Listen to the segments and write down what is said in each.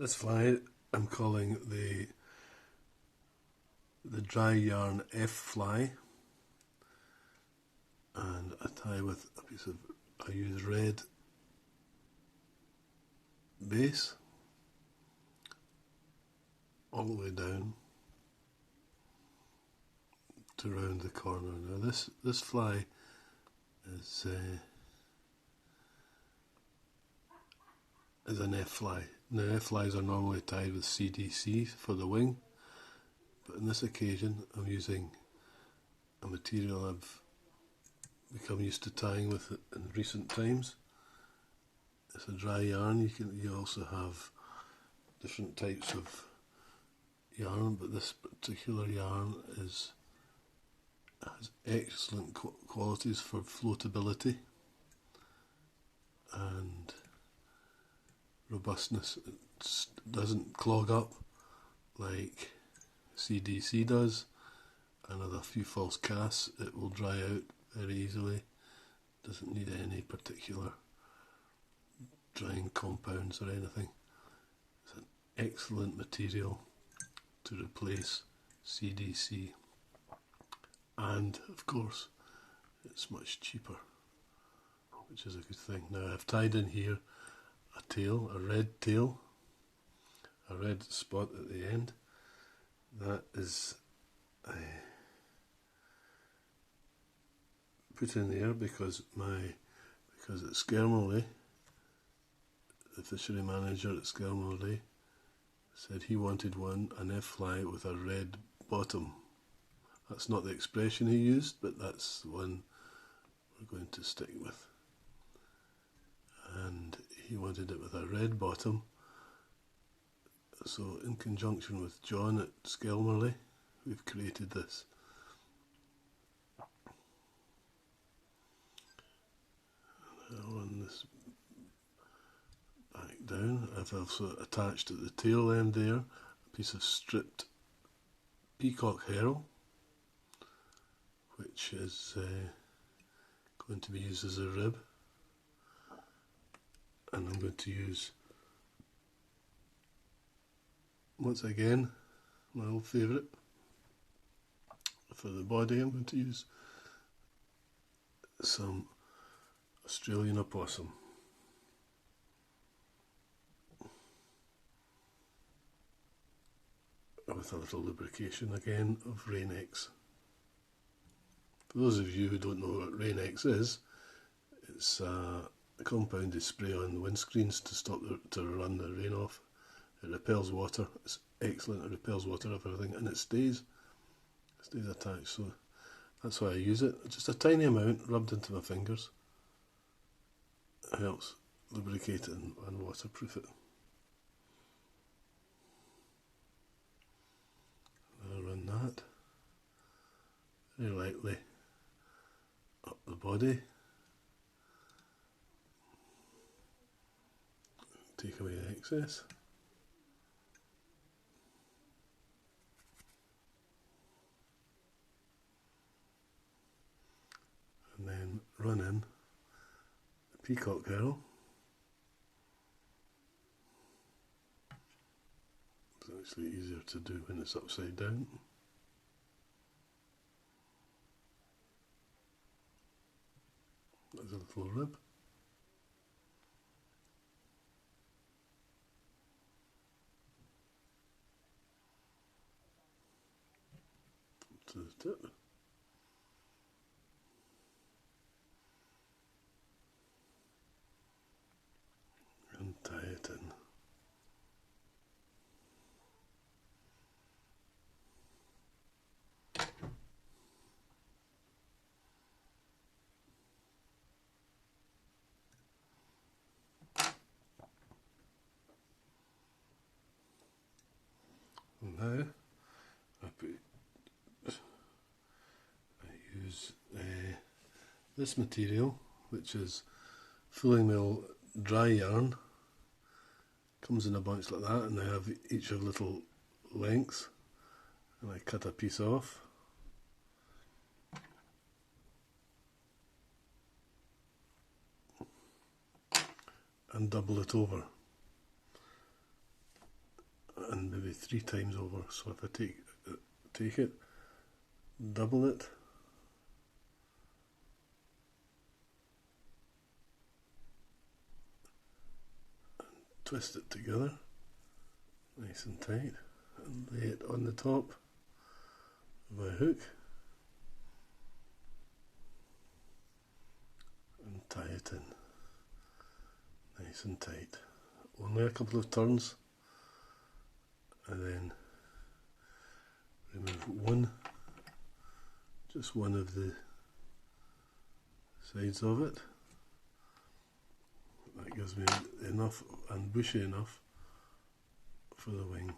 This fly I'm calling the dry yarn F fly, and I tie with a piece of, I use red base all the way down to round the corner. Now this fly is an F fly. Now F flies are normally tied with CDC for the wing, but on this occasion I'm using a material I've become used to tying with in recent times. It's a dry yarn. You also have different types of yarn, but this particular yarn has excellent qualities for floatability and robustness. It doesn't clog up like CDC does, and with a few false casts it will dry out very easily. Doesn't need any particular drying compounds or anything. It's an excellent material to replace CDC, and of course it's much cheaper, which is a good thing. Now I've tied in here a tail, a red tail, a red spot at the end. That is put in there because at Skermerley, the fishery manager at Skermerley said he wanted an F fly with a red bottom. That's not the expression he used, but that's the one we're going to stick with. And he wanted it with a red bottom. So in conjunction with John at Skelmerley, we've created this. I'll run this back down. I've also attached at the tail end there a piece of stripped peacock herring, which is going to be used as a rib, and I'm going to use, once again, my old favourite for the body. I'm going to use some Australian opossum. With a little lubrication again of Rain-X. For those of you who don't know what Rain-X is, it's a compound they spray on windscreens to run the rain off. It repels water. It's excellent. It repels water off everything, and it stays attached. So that's why I use it. Just a tiny amount rubbed into my fingers. It helps lubricate it and waterproof it. I'll run that very lightly up the body. Take away the excess. And then run in the peacock herring. It's actually easier to do when it's upside down. There's a little rib. To the tip. And tie it in. And now I use this material, which is fulling mill dry yarn. Comes in a bunch like that, and they have each of little lengths, and I cut a piece off. And double it over. and maybe 3 times over. So if I take it, double it, and twist it together nice and tight, and lay it on the top of my hook and tie it in nice and tight. Only a couple of turns, and then remove just one of the sides of it. That gives me enough and bushy enough for the wing.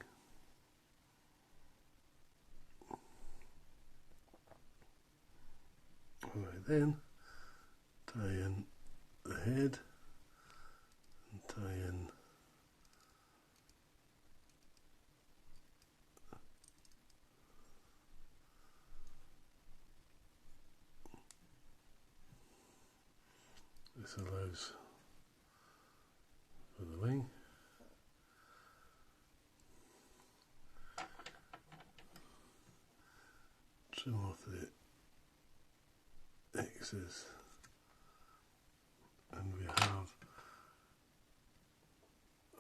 Alright, then tie in the head and tie in this. Allows for the wing. Trim off the excess, and we have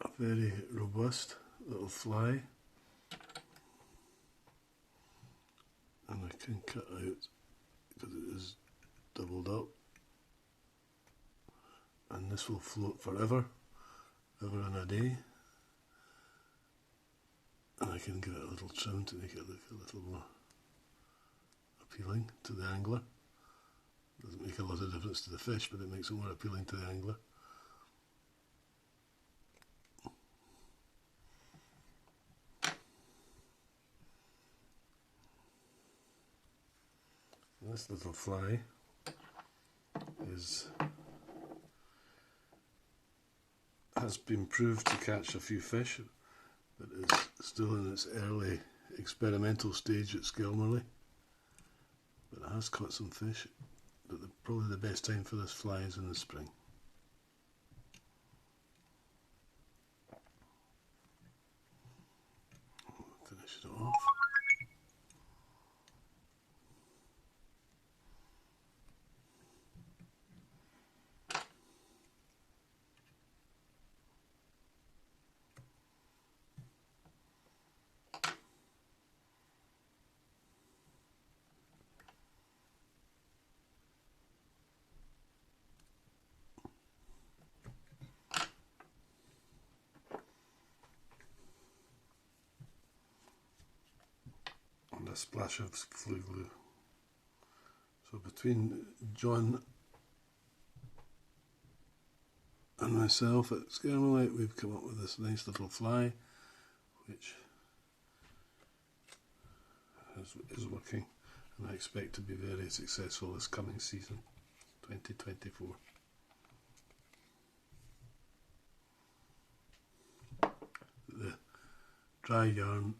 a very robust little fly, and I can cut out because it is doubled up, and this will float forever, ever and a day, and I can give it a little trim to make it look a little more appealing to the angler. Doesn't make a lot of difference to the fish, but it makes it more appealing to the angler. This little fly has been proved to catch a few fish, but it's still in its early experimental stage at Skelmerley. But it has caught some fish, but probably the best time for this fly is in the spring. Finish it off. A splash of flue glue. So between John and myself at Skelmerley, we've come up with this nice little fly which is working, and I expect to be very successful this coming season, 2024. The dry yarn